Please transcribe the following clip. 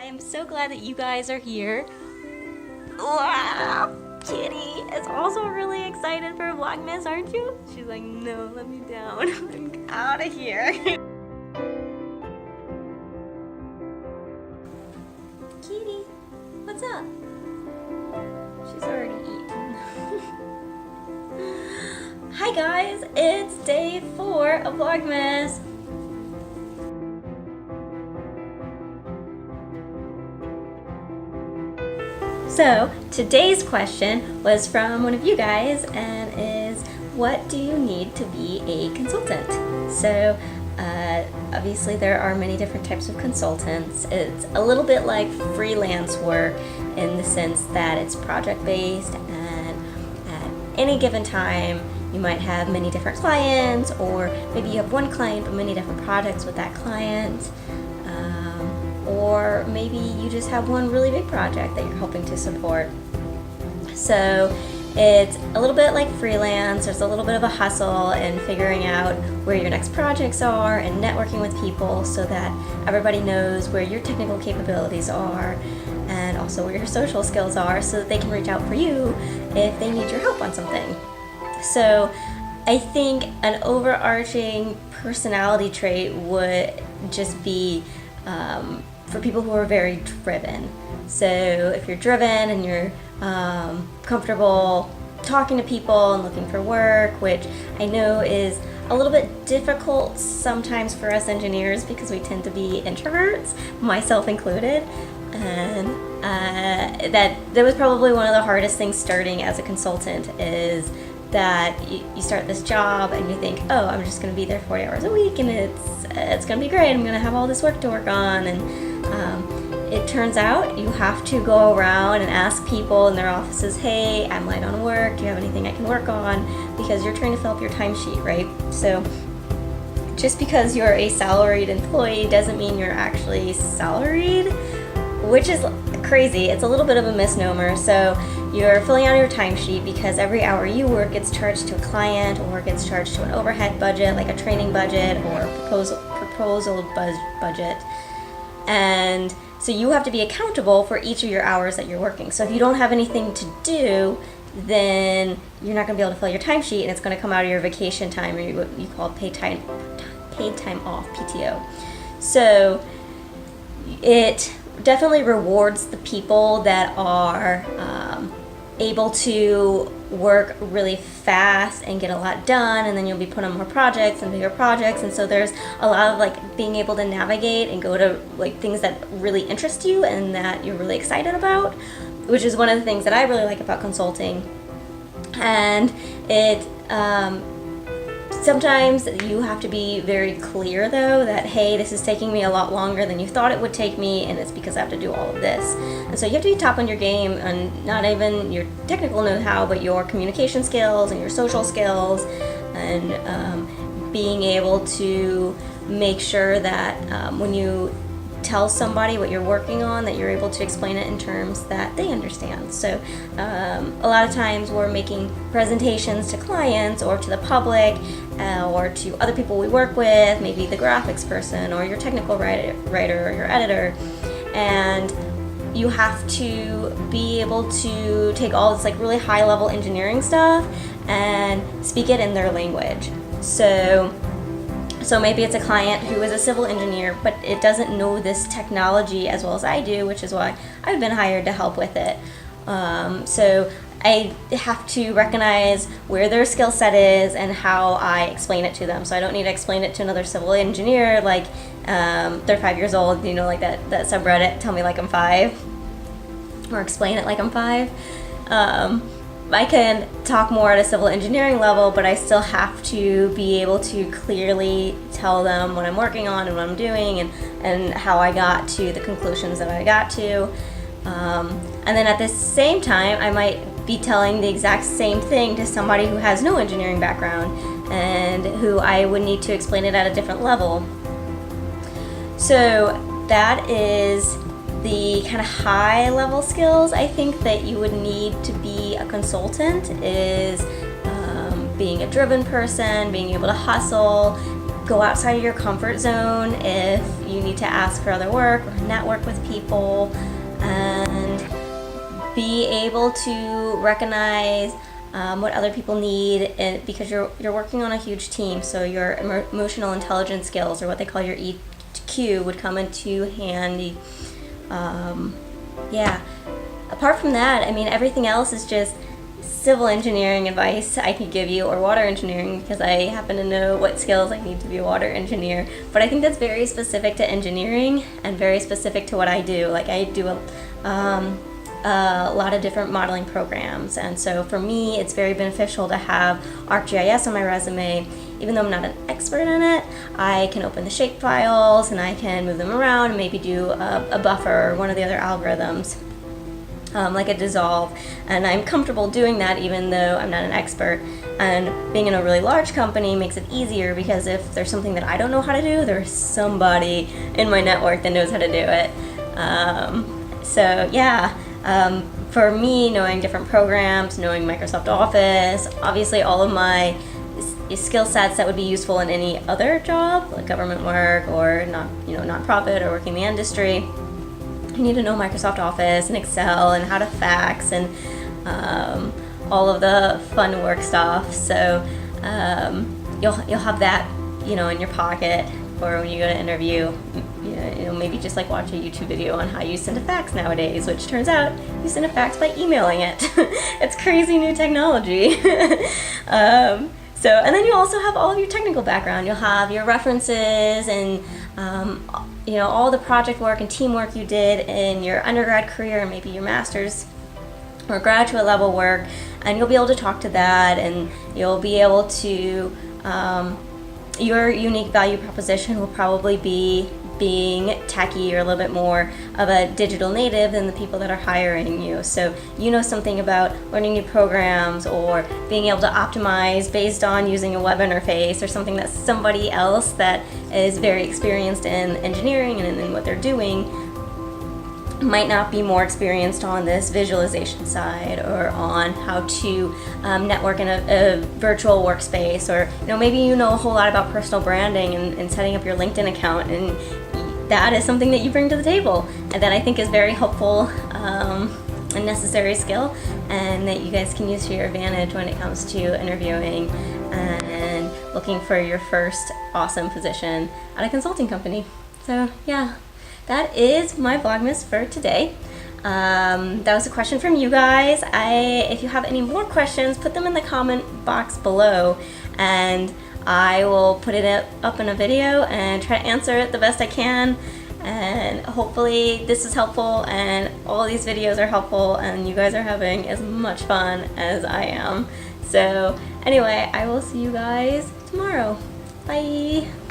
I'm so glad that you guys are here. Wow, Kitty is also really excited for Vlogmas, aren't you? She's like, no, let me down. I'm out of here. Kitty, what's up? She's already eaten. Hi guys, it's day 4 of Vlogmas. So today's question was from one of you guys and is, what do you need to be a consultant? So obviously there are many different types of consultants. It's a little bit like freelance work in the sense that it's project-based, and at any given time you might have many different clients, or maybe you have one client but many different projects with that client. Or maybe you just have one really big project that you're hoping to support. So it's a little bit like freelance. There's a little bit of a hustle in figuring out where your next projects are and networking with people so that everybody knows where your technical capabilities are and also where your social skills are so that they can reach out for you if they need your help on something. So I think an overarching personality trait would just be for people who are very driven. So if you're driven and you're comfortable talking to people and looking for work, which I know is a little bit difficult sometimes for us engineers because we tend to be introverts, myself included, and that was probably one of the hardest things starting as a consultant, is that you start this job and you think, oh, I'm just going to be there 40 hours a week and it's going to be great, I'm going to have all this work to work on, and it turns out you have to go around and ask people in their offices, hey, I'm light on work, do you have anything I can work on, because you're trying to fill up your timesheet, right? So just because you're a salaried employee doesn't mean you're actually salaried, which is crazy. It's a little bit of a misnomer. So you're filling out your timesheet because every hour you work gets charged to a client, or gets charged to an overhead budget like a training budget or a proposal budget. And so you have to be accountable for each of your hours that you're working. So if you don't have anything to do, then you're not going to be able to fill your timesheet, and it's going to come out of your vacation time, or what you call paid time off, PTO. So it definitely rewards the people that are able to work really fast and get a lot done, and then you'll be put on more projects and bigger projects, and so there's a lot of like being able to navigate and go to like things that really interest you and that you're really excited about, which is one of the things that I really like about consulting. And it sometimes you have to be very clear though that, hey, this is taking me a lot longer than you thought it would take me, and it's because I have to do all of this. And so you have to be top on your game, and not even your technical know-how, but your communication skills and your social skills, and being able to make sure that when you tell somebody what you're working on, that you're able to explain it in terms that they understand. So a lot of times we're making presentations to clients or to the public or to other people we work with, maybe the graphics person or your technical writer or your editor, and you have to be able to take all this like really high level engineering stuff and speak it in their language. So maybe it's a client who is a civil engineer, but it doesn't know this technology as well as I do, which is why I've been hired to help with it. So I have to recognize where their skill set is and how I explain it to them. So I don't need to explain it to another civil engineer like they're 5 years old, you know, like that subreddit, tell me like I'm 5, or explain it like I'm 5. I can talk more at a civil engineering level, but I still have to be able to clearly tell them what I'm working on and what I'm doing, and how I got to the conclusions that I got to. And then at the same time, I might be telling the exact same thing to somebody who has no engineering background and who I would need to explain it at a different level. So that is the kind of high level skills I think that you would need to be a consultant, is being a driven person, being able to hustle, go outside of your comfort zone if you need to ask for other work or network with people, and be able to recognize what other people need, because you're working on a huge team, so your emotional intelligence skills, or what they call your EQ, would come into handy. Yeah. Apart from that, I mean, everything else is just civil engineering advice I could give you, or water engineering, because I happen to know what skills I need to be a water engineer. But I think that's very specific to engineering and very specific to what I do. Like, I do a lot of different modeling programs, and so for me it's very beneficial to have ArcGIS on my resume. Even though I'm not an expert in it, I can open the shape files and I can move them around and maybe do a buffer or one of the other algorithms, like a dissolve, and I'm comfortable doing that even though I'm not an expert. And being in a really large company makes it easier, because if there's something that I don't know how to do, there's somebody in my network that knows how to do it. So yeah, for me, knowing different programs, knowing Microsoft Office, obviously all of my skill sets that would be useful in any other job, like government work or nonprofit or working in the industry. You need to know Microsoft Office and Excel and how to fax and all of the fun work stuff. So you'll have that in your pocket, or when you go to interview, maybe just like watch a YouTube video on how you send a fax nowadays, which turns out you send a fax by emailing it. It's crazy new technology. And then you also have all of your technical background. You'll have your references and all the project work and teamwork you did in your undergrad career, and maybe your master's or graduate level work, and you'll be able to talk to that, and you'll be able to your unique value proposition will probably be being techie, or a little bit more of a digital native than the people that are hiring you. So you know something about learning new programs, or being able to optimize based on using a web interface, or something that somebody else that is very experienced in engineering and in what they're doing might not be more experienced on this visualization side, or on how to network in a virtual workspace, or maybe you know a whole lot about personal branding and setting up your LinkedIn account, and that is something that you bring to the table, and that I think is very helpful and necessary skill, and that you guys can use to your advantage when it comes to interviewing and looking for your first awesome position at a consulting company. So yeah, that is my Vlogmas for today. That was a question from you guys. If you have any more questions, put them in the comment box below, and I will put it up in a video and try to answer it the best I can. And hopefully this is helpful, and all these videos are helpful, and you guys are having as much fun as I am. So anyway, I will see you guys tomorrow. Bye!